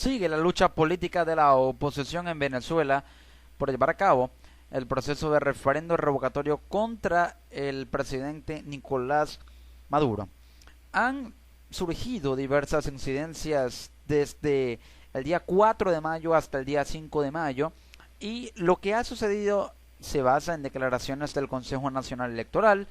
Sigue la lucha política de la oposición en Venezuela por llevar a cabo el proceso de referendo revocatorio contra el presidente Nicolás Maduro. Han surgido diversas incidencias desde el día 4 de mayo hasta el día 5 de mayo y lo que ha sucedido se basa en declaraciones del Consejo Nacional Electoral,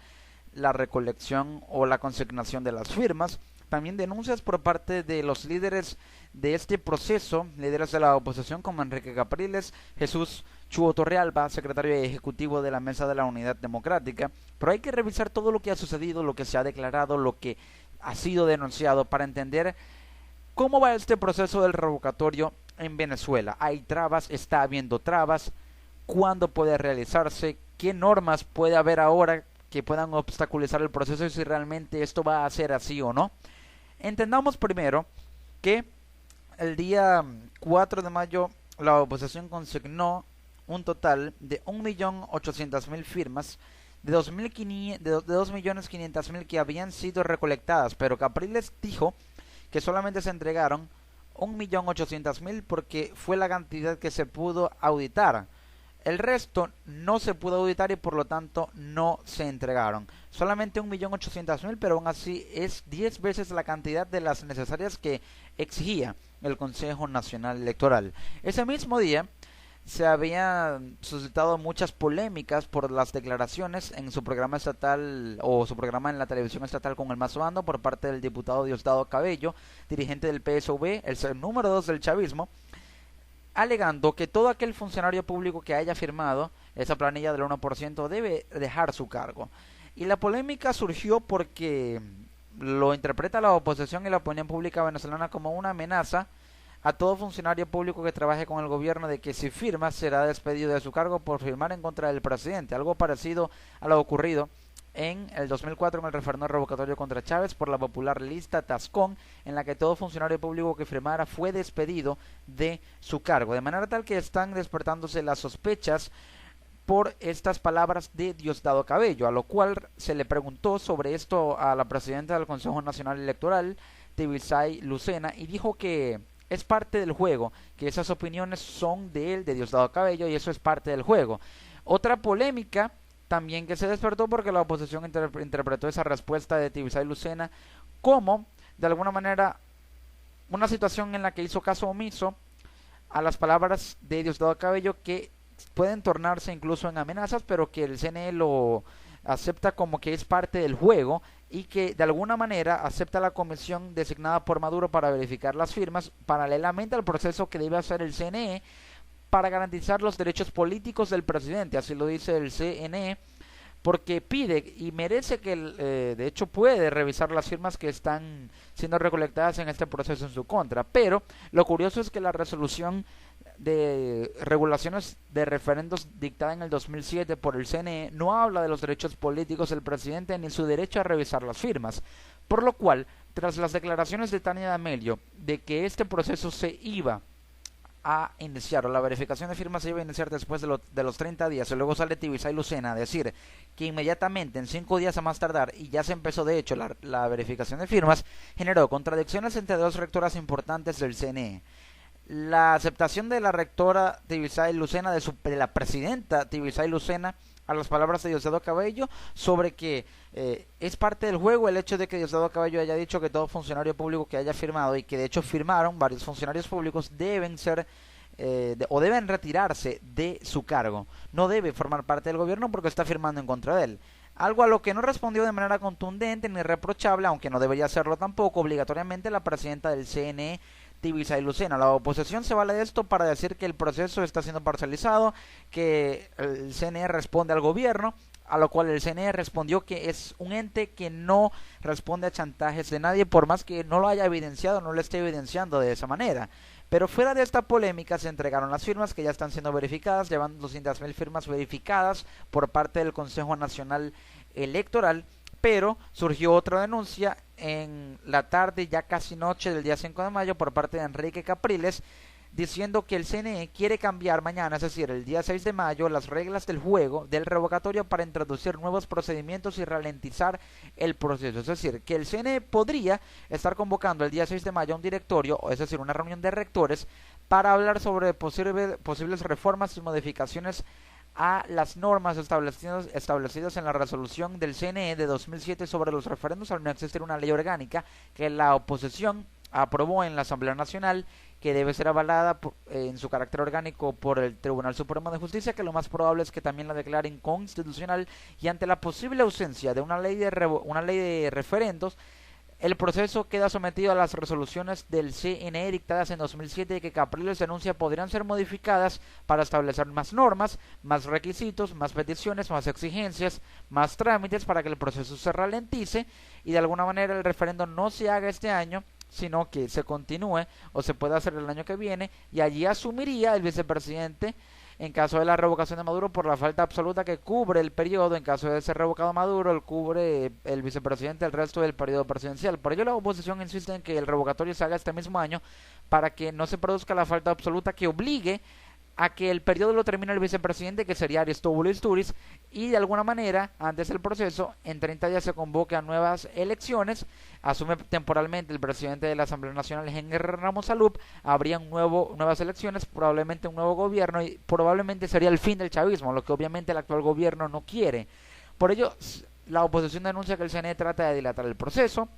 la recolección o la consignación de las firmas, también denuncias por parte de los líderes de este proceso, líderes de la oposición como Enrique Capriles, Jesús Chuo Torrealba, secretario ejecutivo de la Mesa de la Unidad Democrática, pero hay que revisar todo lo que ha sucedido, lo que se ha declarado, lo que ha sido denunciado para entender cómo va este proceso del revocatorio en Venezuela. ¿Hay trabas? ¿Está habiendo trabas? ¿Cuándo puede realizarse? ¿Qué normas puede haber ahora que puedan obstaculizar el proceso y si realmente esto va a ser así o no? Entendamos primero que el día 4 de mayo la oposición consignó un total de 1.800.000 firmas de 2.500.000 que habían sido recolectadas, pero Capriles dijo que solamente se entregaron 1.800.000 porque fue la cantidad que se pudo auditar. El resto no se pudo auditar y por lo tanto no se entregaron. Solamente 1.800.000, pero aún así es 10 veces la cantidad de las necesarias que exigía el Consejo Nacional Electoral. Ese mismo día se habían suscitado muchas polémicas por las declaraciones en su programa estatal o su programa en la televisión estatal con el Mazo Bando por parte del diputado Diosdado Cabello, dirigente del PSV, el número 2 del chavismo, alegando que todo aquel funcionario público que haya firmado esa planilla del 1% debe dejar su cargo. Y la polémica surgió porque lo interpreta la oposición y la opinión pública venezolana como una amenaza a todo funcionario público que trabaje con el gobierno de que si firma será despedido de su cargo por firmar en contra del presidente, algo parecido a lo ocurrido en el 2004 en el referendo revocatorio contra Chávez por la popular lista Tascón, en la que todo funcionario público que firmara fue despedido de su cargo, de manera tal que están despertándose las sospechas por estas palabras de Diosdado Cabello, a lo cual se le preguntó sobre esto a la presidenta del Consejo Nacional Electoral, Tibisay Lucena, y dijo que es parte del juego, que esas opiniones son de él, de Diosdado Cabello, y eso es parte del juego. Otra polémica también que se despertó porque la oposición interpretó esa respuesta de Tibisay Lucena como, de alguna manera, una situación en la que hizo caso omiso a las palabras de Diosdado Cabello que pueden tornarse incluso en amenazas, pero que el CNE lo acepta como que es parte del juego y que de alguna manera acepta la comisión designada por Maduro para verificar las firmas paralelamente al proceso que debe hacer el CNE para garantizar los derechos políticos del presidente, así lo dice el CNE, porque pide y merece que, de hecho puede revisar las firmas que están siendo recolectadas en este proceso en su contra, pero lo curioso es que la resolución de regulaciones de referendos dictada en el 2007 por el CNE no habla de los derechos políticos del presidente ni su derecho a revisar las firmas, por lo cual, tras las declaraciones de Tania D'Amelio de que este proceso se iba a iniciar, o la verificación de firmas se iba a iniciar después de los 30 días, y luego sale Tibisay Lucena a decir que inmediatamente, en 5 días a más tardar, y ya se empezó de hecho la verificación de firmas, generó contradicciones entre dos rectoras importantes del CNE. La aceptación de la rectora Tibisay Lucena, de la presidenta Tibisay Lucena, a las palabras de Diosdado Cabello sobre que es parte del juego el hecho de que Diosdado Cabello haya dicho que todo funcionario público que haya firmado, y que de hecho firmaron varios funcionarios públicos, deben ser o deben retirarse de su cargo, no debe formar parte del gobierno porque está firmando en contra de él. Algo a lo que no respondió de manera contundente ni reprochable, aunque no debería hacerlo tampoco obligatoriamente, la presidenta del CNE, Tibisay Lucena. La oposición se vale de esto para decir que el proceso está siendo parcializado, que el CNE responde al gobierno, a lo cual el CNE respondió que es un ente que no responde a chantajes de nadie, por más que no lo haya evidenciado, no lo esté evidenciando de esa manera. Pero fuera de esta polémica se entregaron las firmas que ya están siendo verificadas, llevan 200.000 firmas verificadas por parte del Consejo Nacional Electoral, pero surgió otra denuncia en la tarde, ya casi noche del día 5 de mayo, por parte de Enrique Capriles, diciendo que el CNE quiere cambiar mañana, es decir, el día 6 de mayo, las reglas del juego del revocatorio para introducir nuevos procedimientos y ralentizar el proceso. Es decir, que el CNE podría estar convocando el día 6 de mayo a un directorio, es decir, una reunión de rectores, para hablar sobre posibles reformas y modificaciones a las normas establecidas en la resolución del CNE de 2007 sobre los referendos, al no existir una ley orgánica que la oposición aprobó en la Asamblea Nacional, que debe ser avalada en su carácter orgánico por el Tribunal Supremo de Justicia, que lo más probable es que también la declare inconstitucional, y ante la posible ausencia de una ley de referendos, el proceso queda sometido a las resoluciones del CNE dictadas en 2007 que Capriles denuncia podrían ser modificadas para establecer más normas, más requisitos, más peticiones, más exigencias, más trámites para que el proceso se ralentice y de alguna manera el referendo no se haga este año, sino que se continúe o se pueda hacer el año que viene, y allí asumiría el vicepresidente en caso de la revocación de Maduro por la falta absoluta que cubre el periodo. En caso de ser revocado Maduro, él cubre el vicepresidente el resto del periodo presidencial. Por ello la oposición insiste en que el revocatorio se haga este mismo año para que no se produzca la falta absoluta que obligue a que el periodo lo termine el vicepresidente, que sería Aristóbulo Istúriz, y de alguna manera, antes del proceso, en 30 días se convoque a nuevas elecciones, asume temporalmente el presidente de la Asamblea Nacional, Henry Ramos Alup, habrían nuevas elecciones, probablemente un nuevo gobierno, y probablemente sería el fin del chavismo, lo que obviamente el actual gobierno no quiere. Por ello, la oposición denuncia que el CNE trata de dilatar el proceso.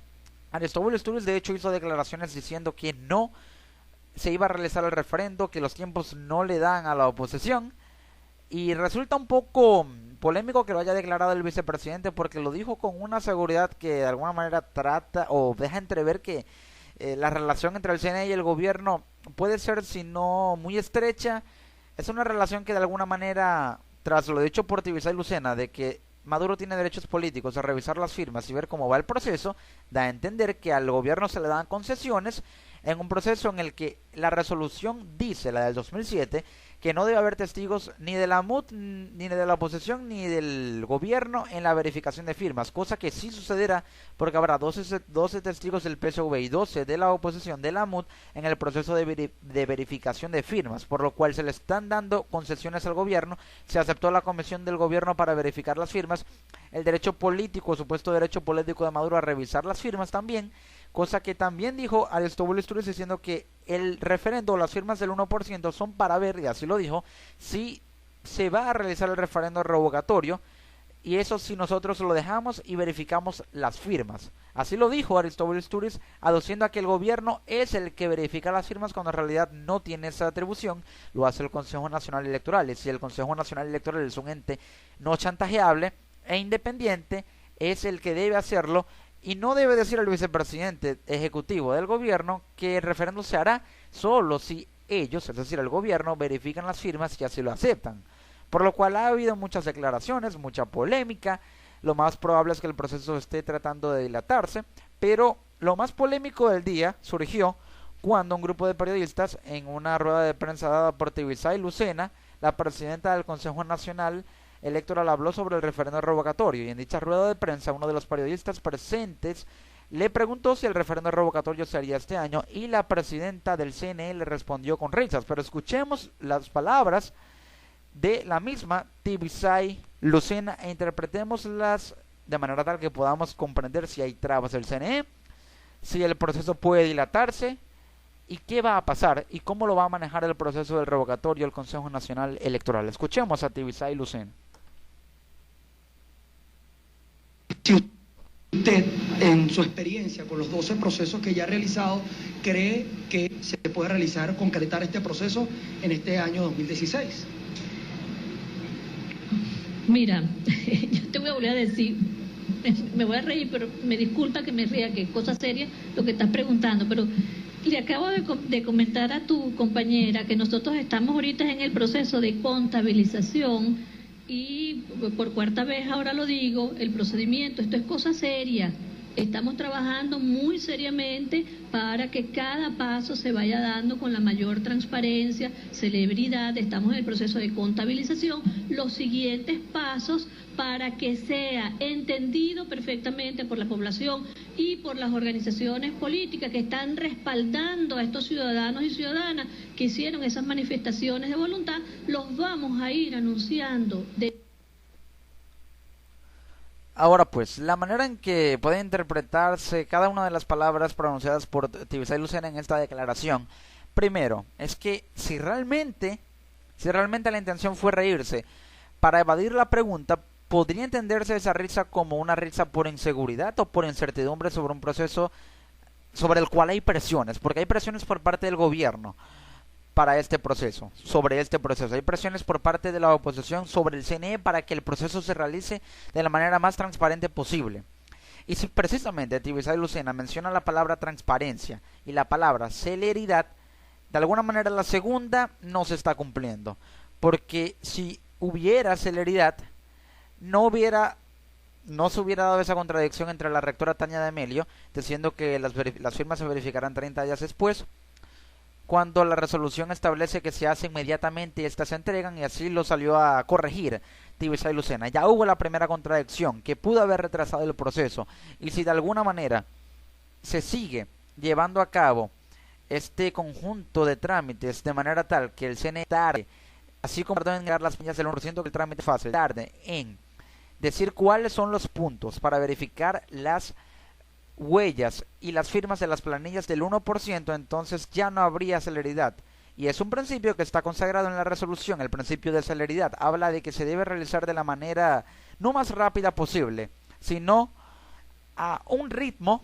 Aristóbulo Istúriz, de hecho, hizo declaraciones diciendo que no se iba a realizar el referendo, que los tiempos no le dan a la oposición, y resulta un poco polémico que lo haya declarado el vicepresidente, porque lo dijo con una seguridad que de alguna manera trata o deja entrever que la relación entre el CNE y el gobierno puede ser, si no muy estrecha, es una relación que de alguna manera, tras lo dicho por Tibisay Lucena, de que Maduro tiene derechos políticos a revisar las firmas y ver cómo va el proceso, da a entender que al gobierno se le dan concesiones en un proceso en el que la resolución dice, la del 2007, que no debe haber testigos ni de la MUD, ni de la oposición, ni del gobierno en la verificación de firmas, cosa que sí sucederá porque habrá 12 testigos del PSV y 12 de la oposición de la MUD en el proceso de verificación de firmas, por lo cual se le están dando concesiones al gobierno. Se aceptó la comisión del gobierno para verificar las firmas, el derecho político, el supuesto derecho político de Maduro a revisar las firmas también, cosa que también dijo Aristóbulo Istúriz, diciendo que el referendo o las firmas del 1% son para ver, y así lo dijo, si se va a realizar el referendo revocatorio, y eso si nosotros lo dejamos y verificamos las firmas. Así lo dijo Aristóbulo Istúriz, aduciendo a que el gobierno es el que verifica las firmas cuando en realidad no tiene esa atribución, lo hace el Consejo Nacional Electoral, y si el Consejo Nacional Electoral es un ente no chantajeable e independiente, es el que debe hacerlo. Y no debe decir el vicepresidente ejecutivo del gobierno que el referendo se hará solo si ellos, es decir, el gobierno, verifican las firmas y así lo aceptan. Por lo cual ha habido muchas declaraciones, mucha polémica. Lo más probable es que el proceso esté tratando de dilatarse, pero lo más polémico del día surgió cuando un grupo de periodistas, en una rueda de prensa dada por Tibisay Lucena, la presidenta del Consejo Nacional Electoral, habló sobre el referendo revocatorio, y en dicha rueda de prensa uno de los periodistas presentes le preguntó si el referendo revocatorio se haría este año, y la presidenta del CNE le respondió con risas. Pero escuchemos las palabras de la misma Tibisay Lucena e interpretémoslas de manera tal que podamos comprender si hay trabas del CNE, si el proceso puede dilatarse, y qué va a pasar y cómo lo va a manejar el proceso del revocatorio el Consejo Nacional Electoral. Escuchemos a Tibisay Lucena. Si usted, en su experiencia con los 12 procesos que ya ha realizado, cree que se puede realizar, concretar este proceso en este año 2016. Mira, yo te voy a volver a decir, me voy a reír, pero me disculpa que me ría, que es cosa seria lo que estás preguntando, pero le acabo de comentar a tu compañera que nosotros estamos ahorita en el proceso de contabilización. Y por cuarta vez ahora lo digo, el procedimiento, esto es cosa seria. Estamos trabajando muy seriamente para que cada paso se vaya dando con la mayor transparencia, celebridad. Estamos en el proceso de contabilización. Los siguientes pasos para que sea entendido perfectamente por la población y por las organizaciones políticas que están respaldando a estos ciudadanos y ciudadanas que hicieron esas manifestaciones de voluntad. Los vamos a ir anunciando Ahora pues, la manera en que puede interpretarse cada una de las palabras pronunciadas por Tibisay Lucena en esta declaración, primero, es que si realmente la intención fue reírse para evadir la pregunta, podría entenderse esa risa como una risa por inseguridad o por incertidumbre sobre un proceso sobre el cual hay presiones, porque hay presiones por parte del gobierno para este proceso, sobre este proceso. Hay presiones por parte de la oposición sobre el CNE para que el proceso se realice de la manera más transparente posible. Y si precisamente Tibisay Lucena menciona la palabra transparencia y la palabra celeridad, de alguna manera la segunda no se está cumpliendo, porque si hubiera celeridad, no se hubiera dado esa contradicción entre la rectora Tania D'Amelio diciendo que las firmas se verificarán 30 días después, cuando la resolución establece que se hace inmediatamente y estas se entregan, y así lo salió a corregir Tibisay Lucena. Ya hubo la primera contradicción que pudo haber retrasado el proceso, y si de alguna manera se sigue llevando a cabo este conjunto de trámites de manera tal que el CNE tarde, así como tardó en llegar las piñas del 1% que el trámite fácil, tarde en decir cuáles son los puntos para verificar las huellas y las firmas de las planillas del 1%, entonces ya no habría celeridad. Y es un principio que está consagrado en la resolución, el principio de celeridad. Habla de que se debe realizar de la manera no más rápida posible, sino a un ritmo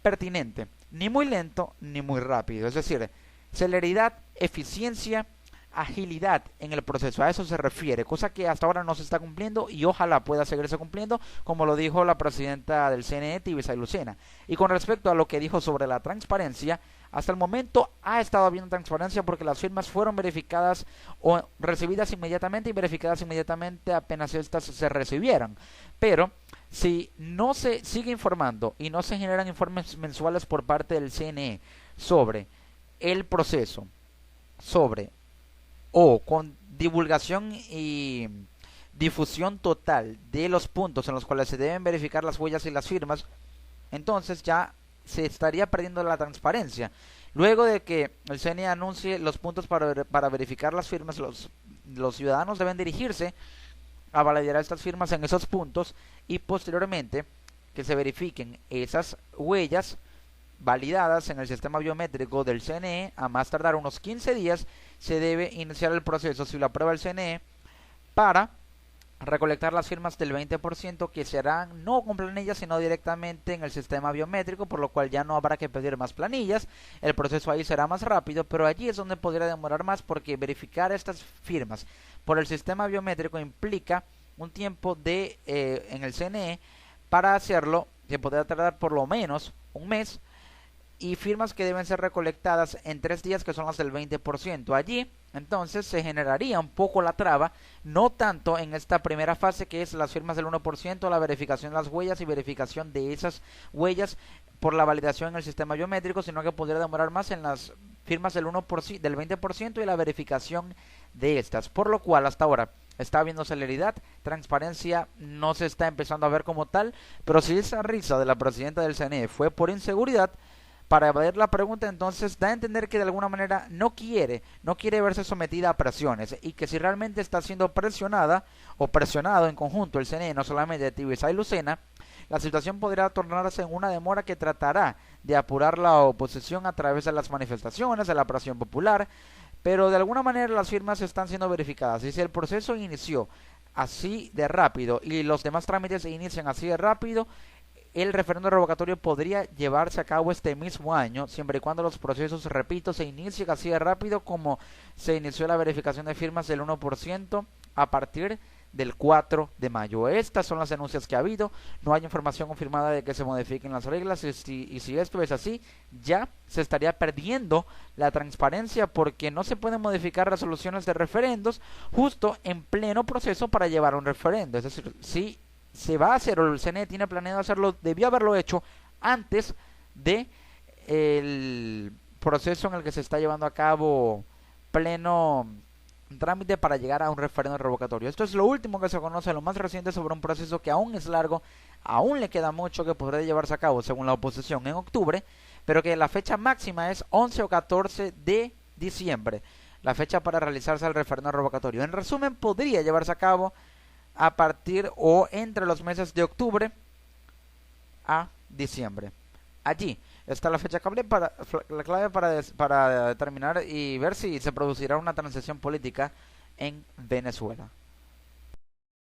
pertinente, ni muy lento ni muy rápido. Es decir, celeridad, eficiencia, agilidad en el proceso, a eso se refiere, cosa que hasta ahora no se está cumpliendo y ojalá pueda seguirse cumpliendo, como lo dijo la presidenta del CNE, Tibisay Lucena. Y con respecto a lo que dijo sobre la transparencia, hasta el momento ha estado habiendo transparencia porque las firmas fueron verificadas o recibidas inmediatamente y verificadas inmediatamente apenas estas se recibieron. Pero si no se sigue informando y no se generan informes mensuales por parte del CNE sobre el proceso, sobre o con divulgación y difusión total de los puntos en los cuales se deben verificar las huellas y las firmas, entonces ya se estaría perdiendo la transparencia. Luego de que el CNE anuncie los puntos para verificar las firmas, los ciudadanos deben dirigirse a validar estas firmas en esos puntos y posteriormente que se verifiquen esas huellas validadas en el sistema biométrico del CNE. A más tardar unos 15 días se debe iniciar el proceso, si lo aprueba el CNE, para recolectar las firmas del 20% que se harán no con planillas sino directamente en el sistema biométrico, por lo cual ya no habrá que pedir más planillas, el proceso ahí será más rápido, pero allí es donde podría demorar más porque verificar estas firmas por el sistema biométrico implica un tiempo en el CNE para hacerlo que podría tardar por lo menos un mes, y firmas que deben ser recolectadas en 3 días, que son las del 20%. Allí entonces se generaría un poco la traba, no tanto en esta primera fase que es las firmas del 1%, la verificación de las huellas y verificación de esas huellas por la validación en el sistema biométrico, sino que podría demorar más en las firmas del 1%, del 20% y la verificación de estas, por lo cual hasta ahora está habiendo celeridad, transparencia no se está empezando a ver como tal, pero si esa risa de la presidenta del CNE fue por inseguridad, para evadir la pregunta, entonces da a entender que de alguna manera no quiere verse sometida a presiones, y que si realmente está siendo presionada o presionado en conjunto el CNE, no solamente Tibisay Lucena, la situación podría tornarse en una demora que tratará de apurar la oposición a través de las manifestaciones, de la presión popular, pero de alguna manera las firmas están siendo verificadas, y si el proceso inició así de rápido y los demás trámites se inician así de rápido, el referendo revocatorio podría llevarse a cabo este mismo año, siempre y cuando los procesos, repito, se inicien así de rápido como se inició la verificación de firmas del 1% a partir del 4 de mayo. Estas son las denuncias que ha habido, no hay información confirmada de que se modifiquen las reglas, y si esto es así, ya se estaría perdiendo la transparencia, porque no se pueden modificar resoluciones de referendos justo en pleno proceso para llevar un referendo. Es decir, si se va a hacer, o el CNE tiene planeado hacerlo, debió haberlo hecho antes de el proceso en el que se está llevando a cabo pleno trámite para llegar a un referéndum revocatorio. Esto es lo último que se conoce, lo más reciente sobre un proceso que aún es largo, aún le queda mucho que podría llevarse a cabo según la oposición en octubre, pero que la fecha máxima es 11 o 14 de diciembre, la fecha para realizarse el referéndum revocatorio. En resumen, podría llevarse a cabo a partir o entre los meses de octubre a diciembre. Allí está la fecha clave para determinar y ver si se producirá una transición política en Venezuela.